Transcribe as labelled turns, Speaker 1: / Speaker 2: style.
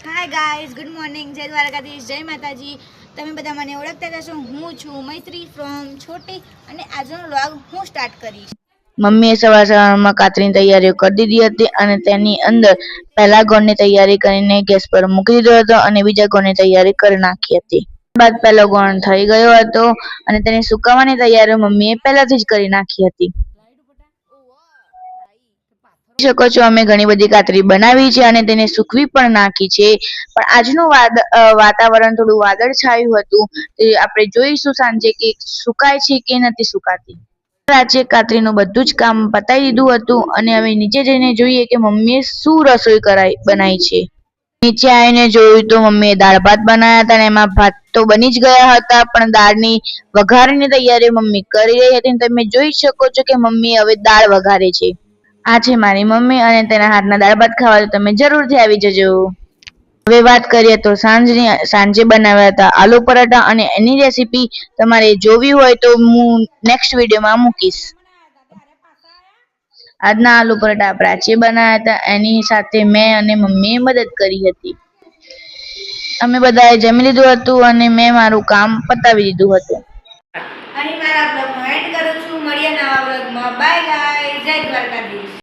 Speaker 1: Hi guys, good morning, જય દ્વારકાધીશ, જય માતાજી. તમે બધા મને ઓળખતા જશો. હું છું મૈત્રી ફ્રોમ છોટી અને આજનો વ્લોગ હું સ્ટાર્ટ કરીશ. મમ્મીએ સવારમાં કાતરીની તૈયારીઓ કરી દીધી હતી અને તેની અંદર પહેલા ગોળની તૈયારી કરીને ગેસ પર મૂકી દીધો હતો અને બીજા ગોળની તૈયારી કરી નાખી હતી. બાદ પહેલો ગોળ થઈ ગયો હતો અને તેની સુકાવવાની તૈયારીઓ મમ્મીએ પહેલાથી જ કરી નાખી હતી. શકો છો અમે ઘણી બધી કાતરી બનાવી છે અને તેને સૂકવી પણ નાખી છે, પણ આજનું વાતાવરણ થોડું વાદળછાયું હતું. તે આપણે જોઈશું સાંજે કે સુકાય છે કે નથી સુકાતી. આજે કાતરીનું બધું જ કામ પતાવી દીધું હતું અને હવે નીચે જઈને જોઈએ કે મમ્મીએ શું રસોઈ બનાવી છે. નીચે આવીને જોયું તો મમ્મીએ દાળ ભાત બનાવ્યા હતા અને એમાં ભાત તો બની જ ગયા હતા, પણ દાળની વઘારની તૈયારી મમ્મી કરી રહી હતી. તમે જોઈ શકો છો કે મમ્મી હવે દાળ વઘારે છે. આ છે મારી મમ્મી અને તેના હાથના દાળ ભાત ખાવા તો તમે જરૂરથી આવી જજો. હવે વાત કરીએ તો સાંજે બનાવ્યા હતા આલુ પરાઠા અને એની રેસીપી તમારે જોવી હોય તો હું નેક્સ્ટ વિડીયોમાં મૂકીશ. આજના આલુ પરાઠા પ્રાચીએ બનાવ્યા હતા, એની સાથે મેં અને મમ્મીએ મદદ કરી હતી. અમે બધાએ જમી લીધું હતું અને મેં મારું કામ પતાવી દીધું હતું. અહીં મારા બ્લોગનો એન્ડ કરું છું. મળીએ નવા બ્લોગમાં. બાય ગાઈસ, જય દ્વારકાધીશ.